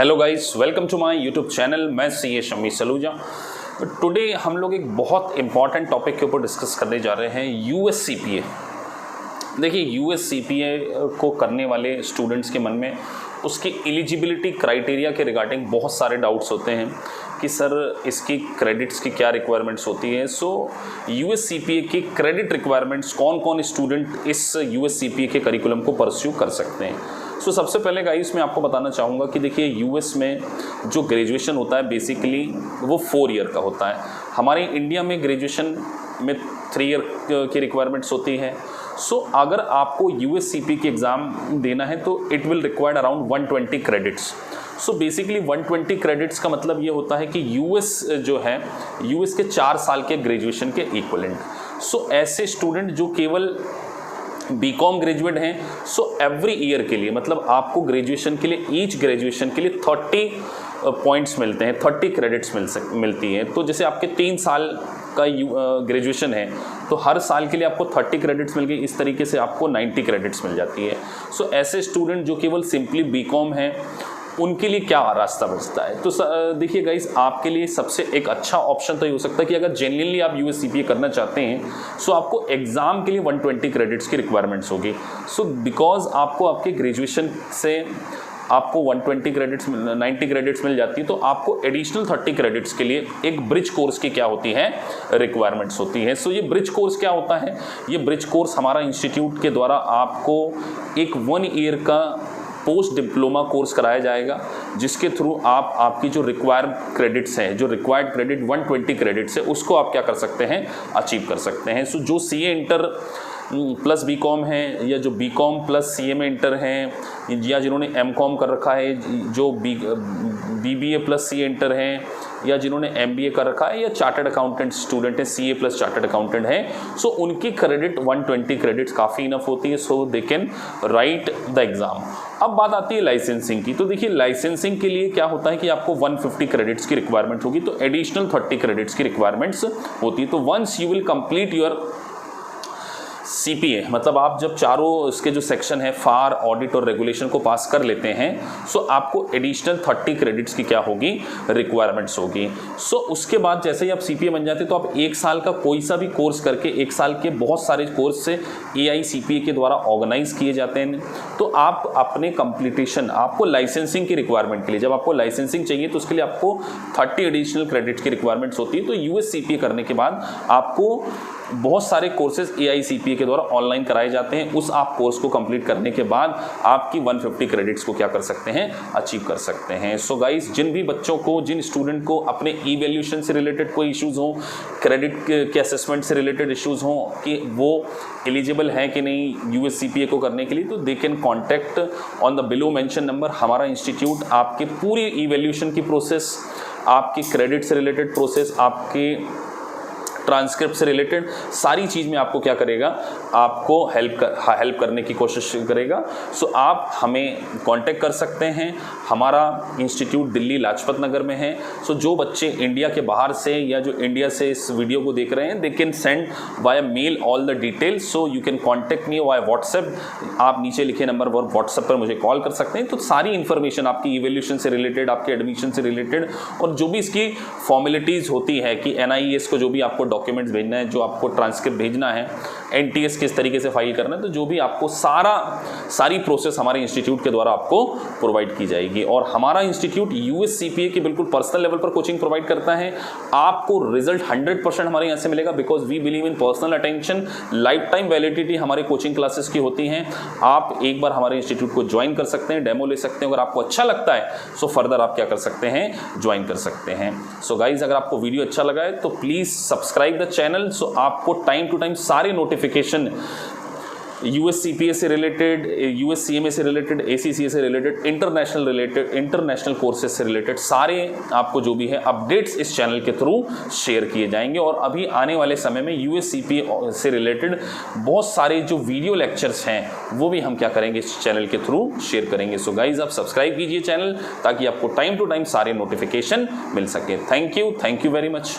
Hello guys, welcome to my YouTube channel. मैं CA Shammi Saluja. Today हम लोग एक बहुत इंपॉर्टेंट टॉपिक के ऊपर डिस्कस करने जा रहे हैं, यूएससीपीए। देखिए, यूएससीपीए को करने वाले स्टूडेंट्स के मन में उसकी एलिजिबिलिटी क्राइटेरिया के रिगार्डिंग बहुत सारे डाउट्स होते हैं कि सर इसकी क्रेडिट्स की क्या रिक्वायरमेंट्स होती है। सो यूएससीपीए की क्रेडिट रिक्वायरमेंट्स, कौन कौन स्टूडेंट इस यूएससीपीए के करिकुलम को परस्यू कर सकते हैं। सो सबसे पहले गाइस मैं आपको बताना चाहूँगा कि देखिए, यूएस में जो ग्रेजुएशन होता है बेसिकली वो 4 ईयर का होता है। हमारे इंडिया में ग्रेजुएशन में 3 ईयर की रिक्वायरमेंट्स होती है। सो अगर आपको यूएससीपीए की एग्ज़ाम देना है तो it will required around 120 credits. So basically 120 credits का मतलब ये होता है कि यूएस जो है, यूएस के 4 साल के ग्रेजुएशन के इक्वलेंट। सो ऐसे स्टूडेंट जो केवल बीकॉम ग्रेजुएट हैं, सो एवरी ईयर के लिए, मतलब आपको ग्रेजुएशन के लिए, ईच ग्रेजुएशन के लिए 30 पॉइंट्स मिलते हैं, 30 क्रेडिट्स मिलती हैं। तो जैसे आपके 3 साल का ग्रेजुएशन है तो हर साल के लिए आपको 30 क्रेडिट्स मिल गई। इस तरीके से आपको 90 क्रेडिट्स मिल जाती है। सो ऐसे स्टूडेंट जो केवल सिंपली बीकॉम हैं उनके लिए क्या रास्ता बचता है। तो देखिए गाइस, आपके लिए सबसे एक अच्छा ऑप्शन तो ये हो सकता है कि अगर जेन्युइनली आप यूएससीपीए करना चाहते हैं सो आपको एग्ज़ाम के लिए 120 क्रेडिट्स की रिक्वायरमेंट्स होगी। सो बिकॉज आपको आपके ग्रेजुएशन से आपको 120 क्रेडिट्स 90 क्रेडिट्स मिल जाती है, तो आपको एडिशनल 30 क्रेडिट्स के लिए एक ब्रिज कोर्स की क्या होती है, रिक्वायरमेंट्स होती है। सो ये ब्रिज कोर्स क्या होता है? ये ब्रिज कोर्स हमारा इंस्टीट्यूट के द्वारा आपको एक 1 ईयर का पोस्ट डिप्लोमा कोर्स कराया जाएगा, जिसके थ्रू आप आपकी जो रिक्वायर्ड क्रेडिट्स हैं, जो रिक्वायर्ड क्रेडिट 120 क्रेडिट्स है, उसको आप क्या कर सकते हैं, अचीव कर सकते हैं। सो जो सीए इंटर प्लस बीकॉम है, या जो बीकॉम प्लस सीए में इंटर हैं, या जिन्होंने एमकॉम कर रखा है, जो बीबीए प्लस सीए इंटर हैं, या जिन्होंने एमबीए कर रखा है, या चार्टर्ड अकाउंटेंट स्टूडेंट है, सीए प्लस चार्टर्ड अकाउंटेंट है, सो उनकी क्रेडिट 120 क्रेडिट्स काफ़ी इनफ होती है। So they can write the exam. अब बात आती है लाइसेंसिंग की। तो देखिए, लाइसेंसिंग के लिए क्या होता है कि आपको 150 क्रेडिट्स की रिक्वायरमेंट होगी, तो एडिशनल 30 क्रेडिट्स की रिक्वायरमेंट्स होती है। तो once you will complete your CPA, मतलब आप जब चारों इसके जो सेक्शन है, फार, ऑडिट और रेगुलेशन को पास कर लेते हैं, सो आपको एडिशनल 30 क्रेडिट्स की क्या होगी, रिक्वायरमेंट्स होगी। सो उसके बाद जैसे ही आप सीपीए बन जाते हैं तो आप 1 साल का कोई सा भी कोर्स करके, 1 साल के बहुत सारे कोर्स से एआईसीपीए के द्वारा ऑर्गेनाइज किए जाते हैं। तो आप अपने कंप्लीटेशन, आपको लाइसेंसिंग की रिक्वायरमेंट के लिए, जब आपको लाइसेंसिंग चाहिए तो उसके लिए आपको 30 एडिशनल क्रेडिट्स की रिक्वायरमेंट्स होती है। तो यूएससीपीए करने के बाद आपको बहुत सारे कोर्सेज एआईसीपीए के द्वारा ऑनलाइन कराए जाते हैं। उस आप कोर्स को कंप्लीट करने के बाद आपकी 150 क्रेडिट्स को क्या कर सकते हैं, अचीव कर सकते हैं। सो गाइस, जिन भी बच्चों को, जिन स्टूडेंट को अपने इवैल्यूएशन से रिलेटेड कोई इश्यूज़ हो, क्रेडिट के असेसमेंट से रिलेटेड इश्यूज़ हों कि वो एलिजिबल हैं कि नहीं यूएससीपीए को करने के लिए, तो they can contact on the below mention number. हमारा इंस्टीट्यूट आपके पूरी इवैल्यूएशन की प्रोसेस, आपकी क्रेडिट से रिलेटेड प्रोसेस, आपके ट्रांसक्रिप्ट से रिलेटेड सारी चीज़ में आपको क्या करेगा, आपको हेल्प करने की कोशिश करेगा। सो आप हमें कांटेक्ट कर सकते हैं। हमारा इंस्टीट्यूट दिल्ली लाजपत नगर में है। सो जो बच्चे इंडिया के बाहर से या जो इंडिया से इस वीडियो को देख रहे हैं, they can send via mail all the details. So you can contact me via WhatsApp. आप नीचे लिखे नंबर पर व्हाट्सएप पर मुझे कॉल कर सकते हैं। तो सारी इन्फॉर्मेशन आपकी इवैल्यूएशन से रिलेटेड, आपके एडमिशन से रिलेटेड, और जो भी इसकी फॉर्मेलिटीज़ होती है कि एनआईएस को जो भी आपको डॉक्यूमेंट्स भेजना है, जो आपको ट्रांसक्रिप्ट भेजना है, एनटीएस किस तरीके से फाइल करना है, तो जो भी आपको सारी प्रोसेस हमारे इंस्टीट्यूट के द्वारा आपको प्रोवाइड की जाएगी। और हमारा इंस्टीट्यूट यूएससीपीए की बिल्कुल पर्सनल लेवल पर कोचिंग प्रोवाइड करता है। आपको रिजल्ट 100% हमारे यहाँ से मिलेगा, because we believe in personal attention. Life time validity हमारे कोचिंग क्लासेस की होती हैं। आप एक बार हमारे इंस्टीट्यूट को ज्वाइन कर सकते हैं, डेमो ले सकते हैं। अगर आपको अच्छा लगता है सो फर्दर आप क्या कर सकते हैं, ज्वाइन कर सकते हैं। सो गाइज, अगर आपको वीडियो अच्छा लगा है तो प्लीज़ सब्सक्राइब द चैनल। सो आपको टाइम टू टाइम सारे नोटिफिकेशन यूएससीपीए से रिलेटेड, यूएससीएमए से रिलेटेड, एसीसीए से रिलेटेड, इंटरनेशनल कोर्सेज से रिलेटेड सारे आपको जो भी है अपडेट्स इस चैनल के थ्रू शेयर किए जाएंगे। और अभी आने वाले समय में यूएससीपीए से रिलेटेड बहुत सारे जो वीडियो लेक्चर्स हैं वो भी हम क्या करेंगे, इस चैनल के थ्रू शेयर करेंगे। सो गाइज, आप सब्सक्राइब कीजिए चैनल ताकि आपको टाइम टू टाइम सारे नोटिफिकेशन मिल सके। Thank you very much.